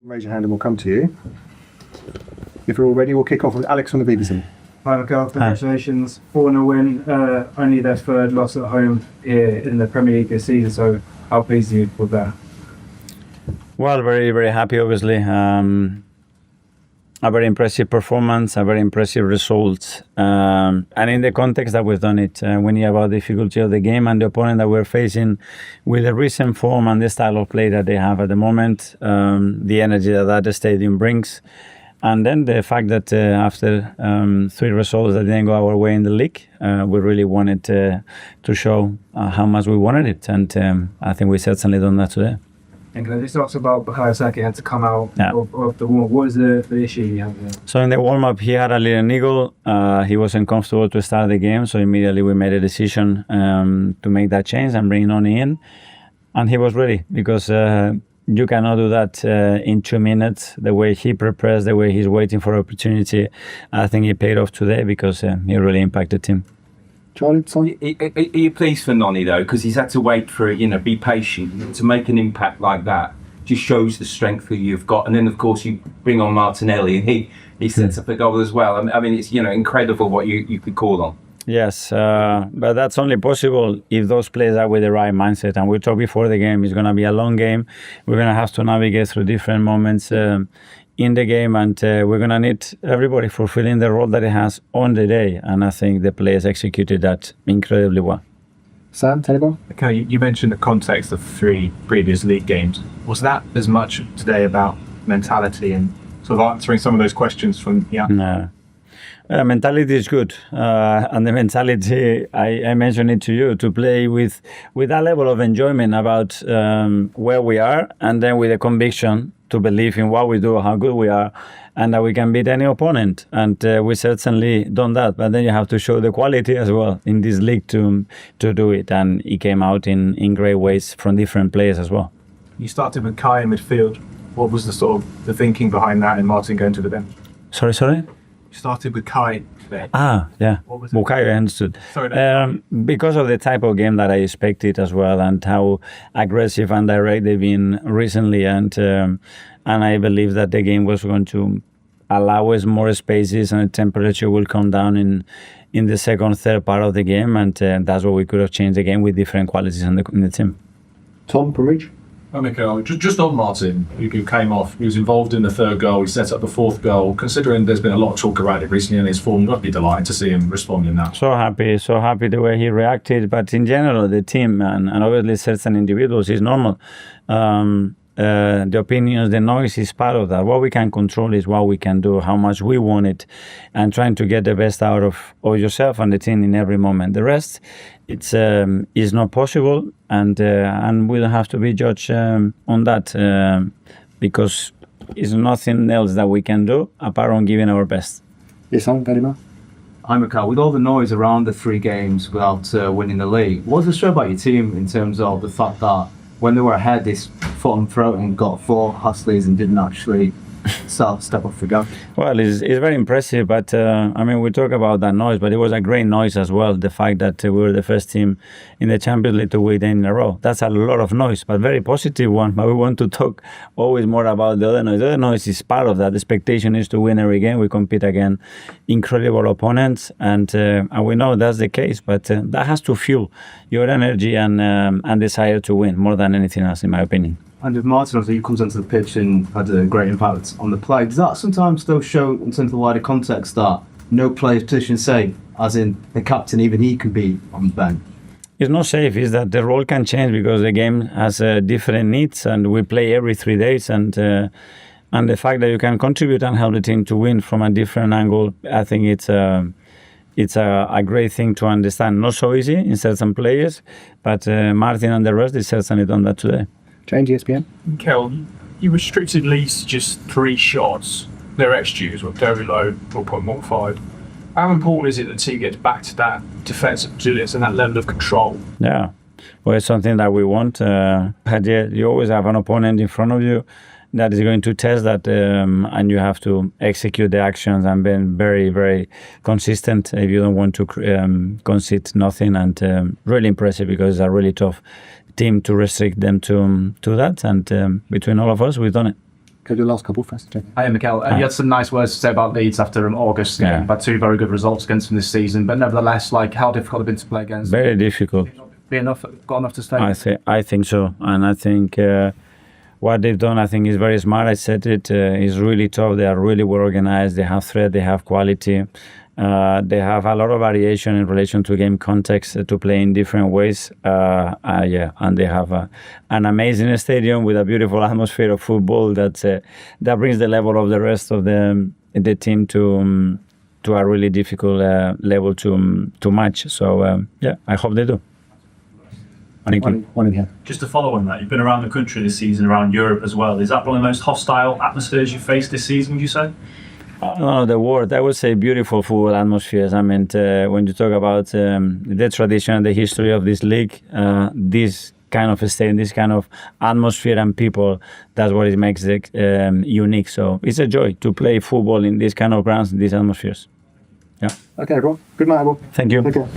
Raise your hand and we'll come to you. If we're all ready, we'll kick off with Alex from the BBC. Hi Mikel, congratulations. 4-0 win, only their third loss at home here in the Premier League this season, so how pleased are you with that? Well, very, very happy, obviously. A very impressive performance, a very impressive result. And in the context that we've done it, we knew about the difficulty of the game and the opponent that we're facing with the recent form and the style of play that they have at the moment, the energy that the stadium brings. And then the fact that after 3 results that didn't go our way in the league, we really wanted to show how much we wanted it. And I think we certainly done that today. And can I just ask about Bukayo Saka had to come out of the warm-up. What was the issue you had there? So in the warm-up, he had a little niggle. He wasn't comfortable to start the game, so immediately we made a decision to make that change and bring Noni in. And he was ready because you cannot do that in 2 minutes. The way he prepares, the way he's waiting for opportunity, I think he paid off today because he really impacted him. Charlie, Are you pleased for Noni though? Because he's had to wait for, be patient to make an impact like that. Just shows the strength that you've got. And then of course you bring on Martinelli and he sets up a goal as well. I mean, it's incredible what you could call on. Yes, but that's only possible if those players are with the right mindset. And we talked before the game, it's going to be a long game. We're going to have to navigate through different moments in the game, and we're going to need everybody fulfilling the role that it has on the day. And I think the players executed that incredibly well. Sam, Telegram? Okay, you mentioned the context of 3 previous league games. Was that as much today about mentality and sort of answering some of those questions from No. Mentality is good, and the mentality, I mentioned it to you, to play with that level of enjoyment about where we are, and then with a conviction to believe in what we do, how good we are, and that we can beat any opponent. And we certainly done that, but then you have to show the quality as well in this league to do it, and it came out in great ways from different players as well. You started with Kai in midfield. What was the thinking behind that and Martin going to the bench? Sorry? You started with Kai there. Yeah. What was it? Bukayo, I understood. Sorry, because of the type of game that I expected as well, and how aggressive and direct they've been recently, and I believe that the game was going to allow us more spaces, and the temperature will come down in the second, third part of the game, and that's what we could have changed the game with different qualities in the team. Tom from Reach? Hi Mikel, just on Martin, who came off, he was involved in the 3rd goal, he set up the 4th goal. Considering there's been a lot of talk about it recently in his form, you'd be delighted to see him responding now. So happy the way he reacted, but in general, the team and obviously certain individuals is normal. The opinions, the noise is part of that. What we can control is what we can do, how much we want it, and trying to get the best out of yourself and the team in every moment. The rest, it's not possible, and we don't have to be judged on that because it's nothing else that we can do apart from giving our best. Yes, I'm very much. Hi Mikel, with all the noise around the 3 games without winning the league, what does it show about your team in terms of the fact that when they were ahead, they fought and throat and got 4 hustles and didn't actually step up the go? Well, it's very impressive, but we talk about that noise, but it was a great noise as well. The fact that we were the first team in the Champions League to win in a row. That's a lot of noise, but very positive one. But we want to talk always more about the other noise. The other noise is part of that. The expectation is to win every game. We compete against incredible opponents, and we know that's the case, but that has to fuel your energy and desire to win more than anything else, in my opinion. And if Martin, he comes onto the pitch and had a great impact on the play, does that sometimes still show in terms of the wider context that no player's position safe, as in the captain, even he can be on the bench? It's not safe, it's that the role can change because the game has different needs, and we play every 3 days, and the fact that you can contribute and help the team to win from a different angle, I think it's a great thing to understand. Not so easy in certain players, but Martin and the rest, they certainly done that today. Change ESPN. Mikel, you restricted Leeds to just 3 shots. Their XGs were very low, 0.15. How important is it that the team gets back to that defensive vigilance and that level of control? Yeah, well, it's something that we want. You always have an opponent in front of you that is going to test that, and you have to execute the actions and be very, very consistent if you don't want to concede nothing. And really impressive because it's a really tough team to restrict them to that. And between all of us, we've done it. Go to the last couple first, Jake. Hi, Mikel. You had some nice words to say about Leeds after August game. Yeah. You've had 2 very good results against them this season, but nevertheless, like, how difficult have been to play against? Very difficult. Got enough to stay? I think so, and I think what they've done, I think, is very smart. I said it is really tough. They are really well organized. They have threat. They have quality. They have a lot of variation in relation to game context to play in different ways. And they have an amazing stadium with a beautiful atmosphere of football that brings the level of the rest of the team to a really difficult level to match. So I hope they do. One in here. Just to follow on that, you've been around the country this season, around Europe as well. Is that one of the most hostile atmospheres you've faced this season, would you say? No, the word, I would say beautiful football atmospheres. I mean, when you talk about the tradition and the history of this league, this kind of stadium, this kind of atmosphere and people, that's what it makes it unique. So it's a joy to play football in these kind of grounds, in these atmospheres. Yeah. Okay, everyone. Good night, everyone. Thank you. Take care.